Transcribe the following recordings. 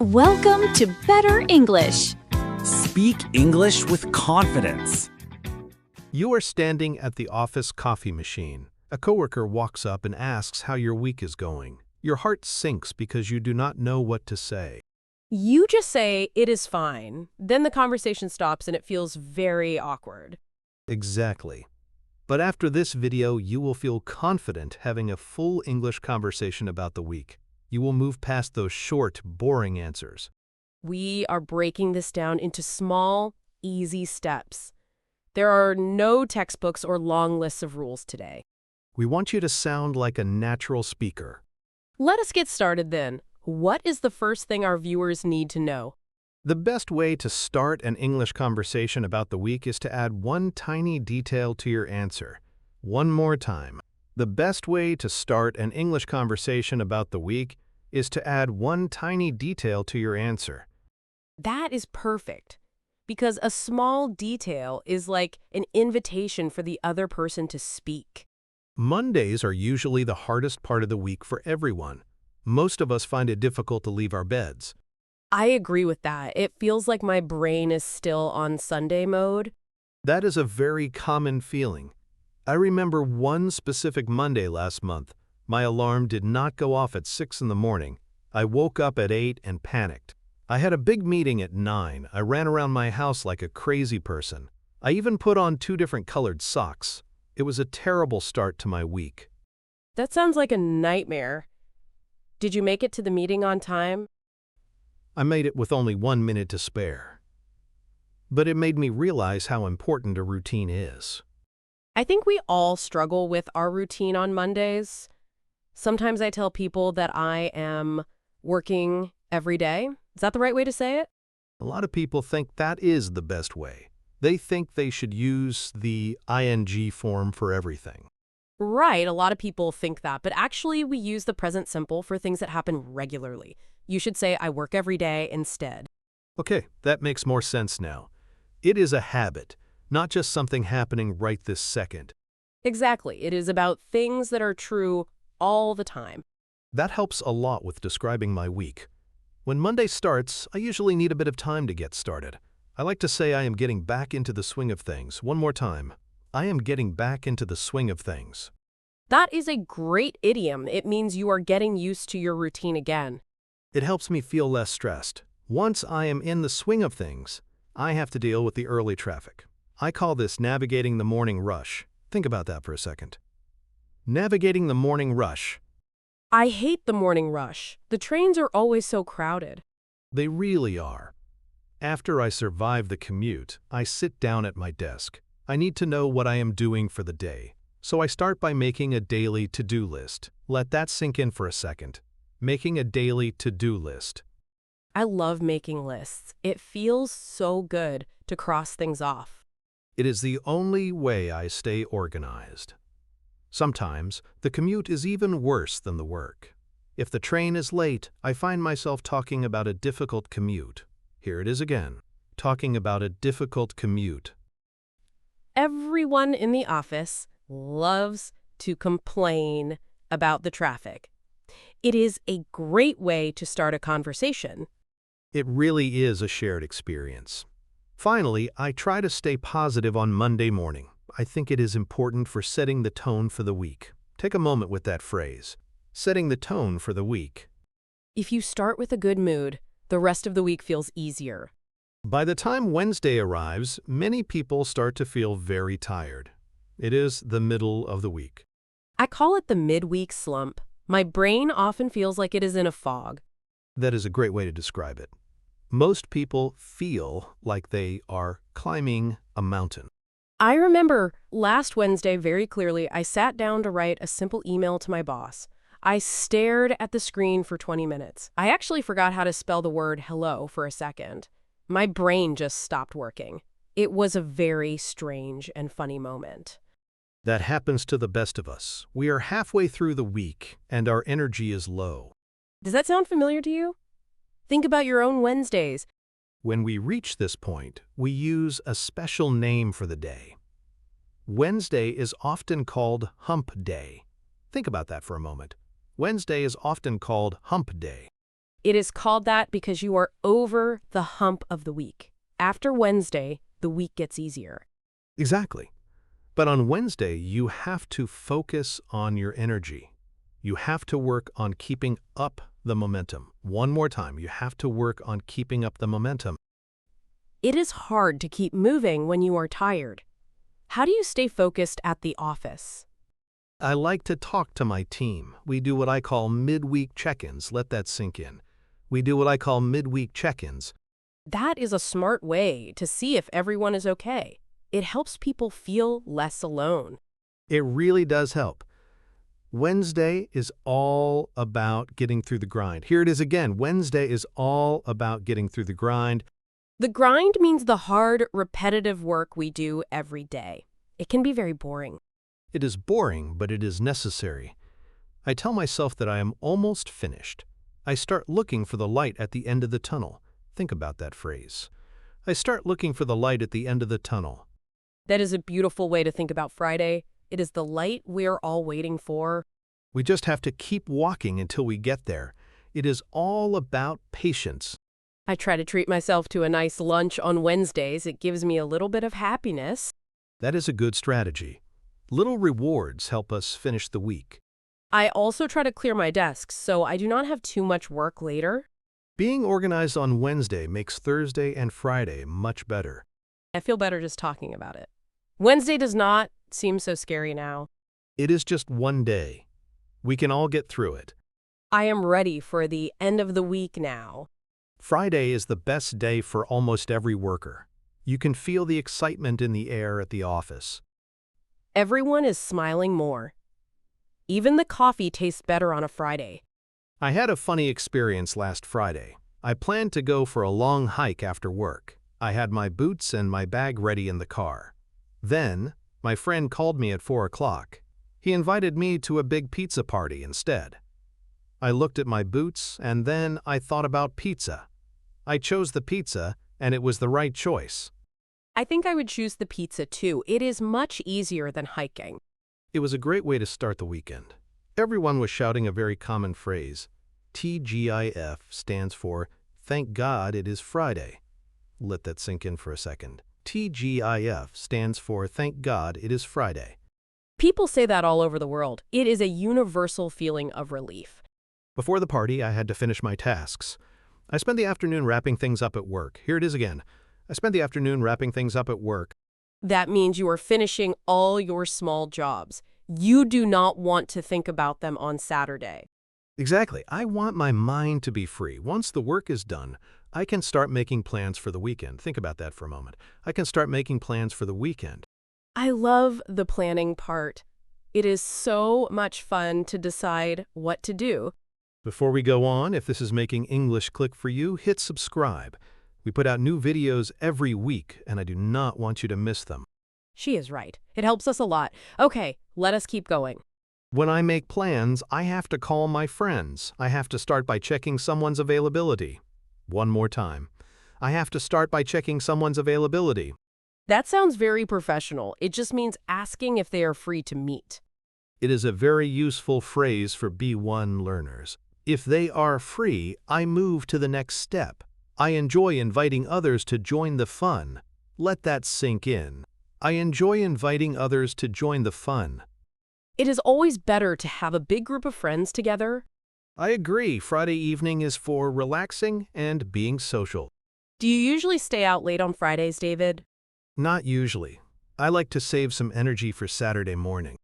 Welcome to Better English. Speak English with confidence. You are standing at the office coffee machine. A coworker walks up and asks how your week is going. Your heart sinks because you do not know what to say. You just say, "It is fine." Then the conversation stops and it feels very awkward. Exactly. But after this video, you will feel confident having a full English conversation about the week. You will move past those short, boring answers. We are breaking this down into small, easy steps. There are no textbooks or long lists of rules today. We want you to sound like a natural speaker. Let us get started then. What is the first thing our viewers need to know? The best way to start an English conversation about the week is to add one tiny detail to your answer. One more time. The best way to start an English conversation about the week is to add one tiny detail to your answer. That is perfect, because a small detail is like an invitation for the other person to speak. Mondays are usually the hardest part of the week for everyone. Most of us find it difficult to leave our beds. I agree with that. It feels like my brain is still on Sunday mode. That is a very common feeling. I remember one specific Monday last month. My alarm did not go off at 6 in the morning. I woke up at 8 and panicked. I had a big meeting at 9. I ran around my house like a crazy person. I even put on 2 different colored socks. It was a terrible start to my week. That sounds like a nightmare. Did you make it to the meeting on time? I made it with only 1 minute to spare. But it made me realize how important a routine is. I think we all struggle with our routine on Mondays. Sometimes I tell people that I am working every day. Is that the right way to say it? A lot of people think that is the best way. They think they should use the ing form for everything. Right, a lot of people think that, but actually we use the present simple for things that happen regularly. You should say, "I work every day" instead. Okay, that makes more sense now. It is a habit, not just something happening right this second. Exactly. It is about things that are true all the time. That helps a lot with describing my week. When Monday starts, I usually need a bit of time to get started. I like to say I am getting back into the swing of things. One more time. I am getting back into the swing of things. That is a great idiom. It means you are getting used to your routine again. It helps me feel less stressed. Once I am in the swing of things, I have to deal with the early traffic. I call this navigating the morning rush. Think about that for a second. Navigating the morning rush. I hate the morning rush. The trains are always so crowded. They really are. After I survive the commute, I sit down at my desk. I need to know what I am doing for the day. So I start by making a daily to-do list. Let that sink in for a second. Making a daily to-do list. I love making lists. It feels so good to cross things off. It is the only way I stay organized. Sometimes, the commute is even worse than the work. If the train is late, I find myself talking about a difficult commute. Here it is again, talking about a difficult commute. Everyone in the office loves to complain about the traffic. It is a great way to start a conversation. It really is a shared experience. Finally, I try to stay positive on Monday morning. I think it is important for setting the tone for the week. Take a moment with that phrase, setting the tone for the week. If you start with a good mood, the rest of the week feels easier. By the time Wednesday arrives, many people start to feel very tired. It is the middle of the week. I call it the midweek slump. My brain often feels like it is in a fog. That is a great way to describe it. Most people feel like they are climbing a mountain. I remember last Wednesday very clearly. I sat down to write a simple email to my boss. I stared at the screen for 20 minutes. I actually forgot how to spell the word hello for a second. My brain just stopped working. It was a very strange and funny moment. That happens to the best of us. We are halfway through the week, and our energy is low. Does that sound familiar to you? Think about your own Wednesdays. When we reach this point, we use a special name for the day. Wednesday is often called Hump Day. Think about that for a moment. Wednesday is often called Hump Day. It is called that because you are over the hump of the week. After Wednesday, the week gets easier. Exactly. But on Wednesday, you have to focus on your energy. You have to work on keeping up the momentum. One more time, you have to work on keeping up the momentum. It is hard to keep moving when you are tired. How do you stay focused at the office? I like to talk to my team. We do what I call midweek check-ins. Let that sink in. We do what I call midweek check-ins. That is a smart way to see if everyone is okay. It helps people feel less alone. It really does help. Wednesday is all about getting through the grind. Here it is again. Wednesday is all about getting through the grind. The grind means the hard, repetitive work we do every day. It can be very boring. It is boring, but it is necessary. I tell myself that I am almost finished. I start looking for the light at the end of the tunnel. Think about that phrase. I start looking for the light at the end of the tunnel. That is a beautiful way to think about Friday. It is the light we're all waiting for. We just have to keep walking until we get there. It is all about patience. I try to treat myself to a nice lunch on Wednesdays. It gives me a little bit of happiness. That is a good strategy. Little rewards help us finish the week. I also try to clear my desk so I do not have too much work later. Being organized on Wednesday makes Thursday and Friday much better. I feel better just talking about it. Wednesday does not seem so scary now. It is just one day. We can all get through it. I am ready for the end of the week now. Friday is the best day for almost every worker. You can feel the excitement in the air at the office. Everyone is smiling more. Even the coffee tastes better on a Friday. I had a funny experience last Friday. I planned to go for a long hike after work. I had my boots and my bag ready in the car. Then, my friend called me at 4 o'clock. He invited me to a big pizza party instead. I looked at my boots and then I thought about pizza. I chose the pizza and it was the right choice. I think I would choose the pizza too. It is much easier than hiking. It was a great way to start the weekend. Everyone was shouting a very common phrase. TGIF stands for Thank God It Is Friday. Let that sink in for a second. TGIF stands for Thank God It Is Friday. People say that all over the world. It is a universal feeling of relief. Before the party, I had to finish my tasks. I spent the afternoon wrapping things up at work. Here it is again. I spent the afternoon wrapping things up at work. That means you are finishing all your small jobs. You do not want to think about them on Saturday. Exactly. I want my mind to be free. Once the work is done, I can start making plans for the weekend. Think about that for a moment. I can start making plans for the weekend. I love the planning part. It is so much fun to decide what to do. Before we go on, if this is making English click for you, hit subscribe. We put out new videos every week, and I do not want you to miss them. She is right. It helps us a lot. Okay, let us keep going. When I make plans, I have to call my friends. I have to start by checking someone's availability. One more time. I have to start by checking someone's availability. That sounds very professional. It just means asking if they are free to meet. It is a very useful phrase for B1 learners. If they are free, I move to the next step. I enjoy inviting others to join the fun. Let that sink in. I enjoy inviting others to join the fun. It is always better to have a big group of friends together. I agree. Friday evening is for relaxing and being social. Do you usually stay out late on Fridays, David? Not usually. I like to save some energy for Saturday morning.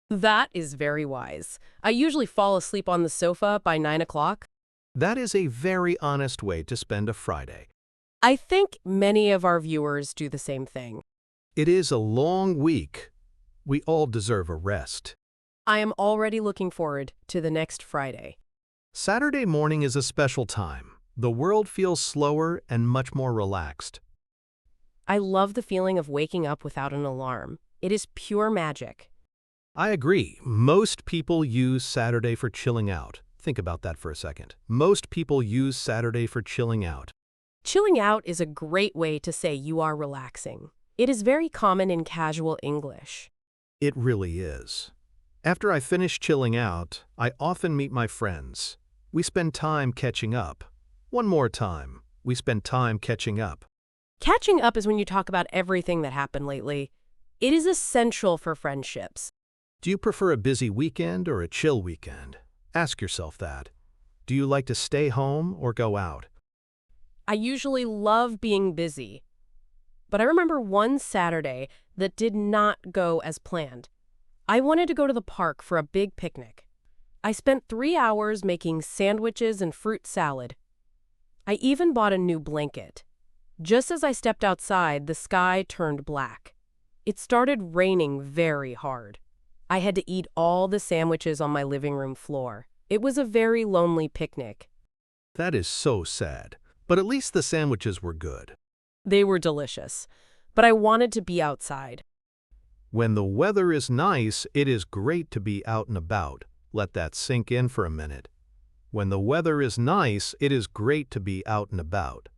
That is very wise. I usually fall asleep on the sofa by 9 o'clock. That is a very honest way to spend a Friday. I think many of our viewers do the same thing. It is a long week. We all deserve a rest. I am already looking forward to the next Friday. Saturday morning is a special time. The world feels slower and much more relaxed. I love the feeling of waking up without an alarm. It is pure magic. I agree. Most people use Saturday for chilling out. Think about that for a second. Most people use Saturday for chilling out. Chilling out is a great way to say you are relaxing. It is very common in casual English. It really is. After I finish chilling out, I often meet my friends. We spend time catching up. One more time. We spend time catching up. Catching up is when you talk about everything that happened lately. It is essential for friendships. Do you prefer a busy weekend or a chill weekend? Ask yourself that. Do you like to stay home or go out? I usually love being busy. But I remember one Saturday that did not go as planned. I wanted to go to the park for a big picnic. I spent 3 hours making sandwiches and fruit salad. I even bought a new blanket. Just as I stepped outside, the sky turned black. It started raining very hard. I had to eat all the sandwiches on my living room floor. It was a very lonely picnic. That is so sad. But at least the sandwiches were good. They were delicious, but I wanted to be outside. When the weather is nice, it is great to be out and about. Let that sink in for a minute. When the weather is nice, it is great to be out and about.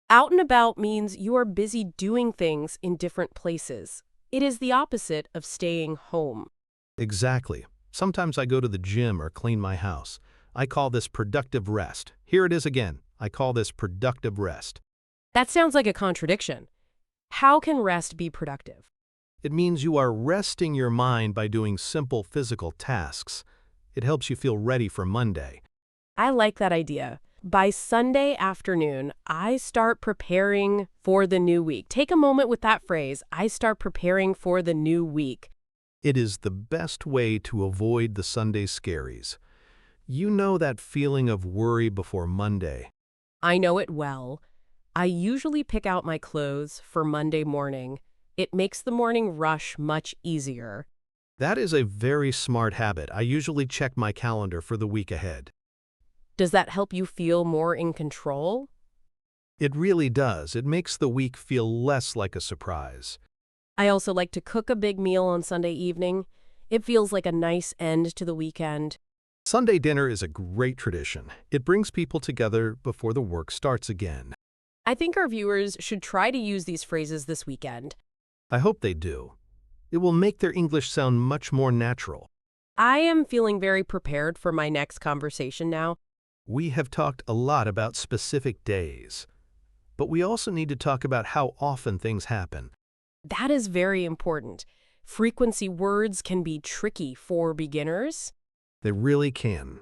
Out and about means you are busy doing things in different places. It is the opposite of staying home. Exactly. Sometimes I go to the gym or clean my house. I call this productive rest. Here it is again. I call this productive rest. That sounds like a contradiction. How can rest be productive? It means you are resting your mind by doing simple physical tasks. It helps you feel ready for Monday. I like that idea. By Sunday afternoon, I start preparing for the new week. Take a moment with that phrase, I start preparing for the new week. It is the best way to avoid the Sunday scaries. You know that feeling of worry before Monday. I know it well. I usually pick out my clothes for Monday morning. It makes the morning rush much easier. That is a very smart habit. I usually check my calendar for the week ahead. Does that help you feel more in control? It really does. It makes the week feel less like a surprise. I also like to cook a big meal on Sunday evening. It feels like a nice end to the weekend. Sunday dinner is a great tradition. It brings people together before the work starts again. I think our viewers should try to use these phrases this weekend. I hope they do. It will make their English sound much more natural. I am feeling very prepared for my next conversation now. We have talked a lot about specific days, but we also need to talk about how often things happen. That is very important. Frequency words can be tricky for beginners. They really can.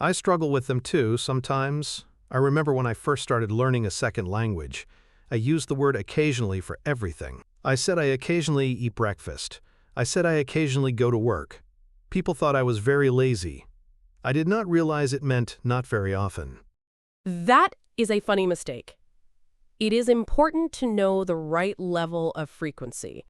I struggle with them too sometimes. I remember when I first started learning a second language, I used the word occasionally for everything. I said I occasionally eat breakfast. I said I occasionally go to work. People thought I was very lazy. I did not realize it meant not very often. That is a funny mistake. It is important to know the right level of frequency.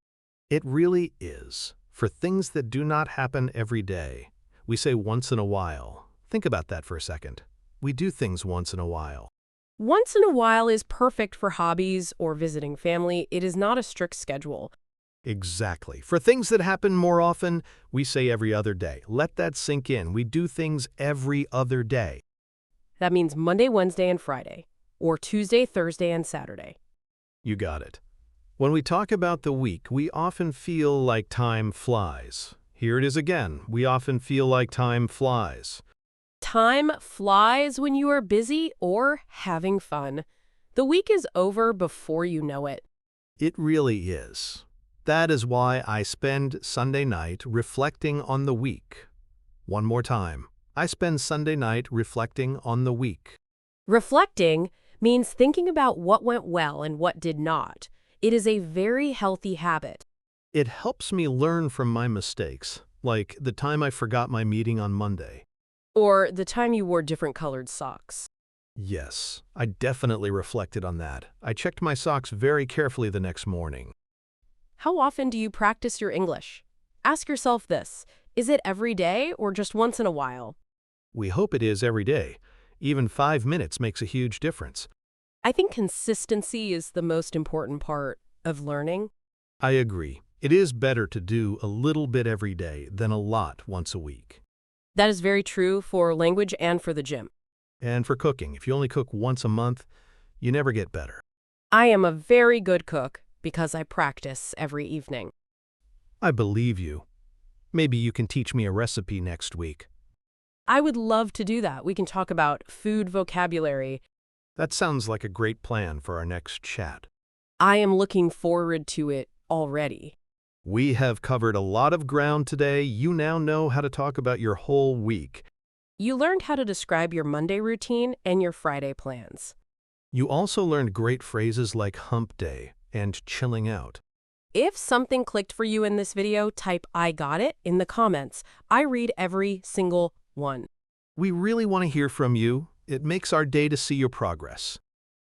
It really is. For things that do not happen every day, we say once in a while. Think about that for a second. We do things once in a while. Once in a while is perfect for hobbies or visiting family. It is not a strict schedule. Exactly. For things that happen more often, we say every other day. Let that sink in. We do things every other day. That means Monday, Wednesday, and Friday, or Tuesday, Thursday, and Saturday. You got it. When we talk about the week, we often feel like time flies. Here it is again. We often feel like time flies. Time flies when you are busy or having fun. The week is over before you know it. It really is. That is why I spend Sunday night reflecting on the week. One more time. I spend Sunday night reflecting on the week. Reflecting means thinking about what went well and what did not. It is a very healthy habit. It helps me learn from my mistakes, like the time I forgot my meeting on Monday. Or the time you wore different colored socks. Yes, I definitely reflected on that. I checked my socks very carefully the next morning. How often do you practice your English? Ask yourself this. Is it every day or just once in a while? We hope it is every day. Even 5 minutes makes a huge difference. I think consistency is the most important part of learning. I agree. It is better to do a little bit every day than a lot once a week. That is very true for language and for the gym. And for cooking, if you only cook once a month, you never get better. I am a very good cook because I practice every evening. I believe you. Maybe you can teach me a recipe next week. I would love to do that. We can talk about food vocabulary. That sounds like a great plan for our next chat. I am looking forward to it already. We have covered a lot of ground today. You now know how to talk about your whole week. You learned how to describe your Monday routine and your Friday plans. You also learned great phrases like hump day and chilling out. If something clicked for you in this video, type "I got it" in the comments. I read every single one. We really want to hear from you. It makes our day to see your progress.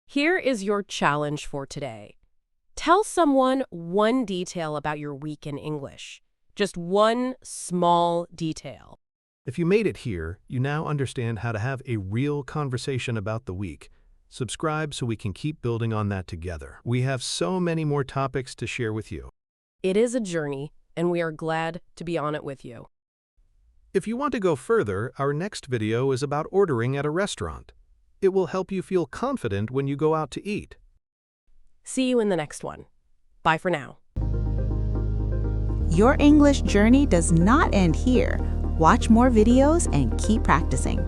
Here is your challenge for today. Tell someone one detail about your week in English. Just one small detail. If you made it here, you now understand how to have a real conversation about the week. Subscribe so we can keep building on that together. We have so many more topics to share with you. It is a journey, and we are glad to be on it with you. If you want to go further, our next video is about ordering at a restaurant. It will help you feel confident when you go out to eat. See you in the next one. Bye for now. Your English journey does not end here. Watch more videos and keep practicing.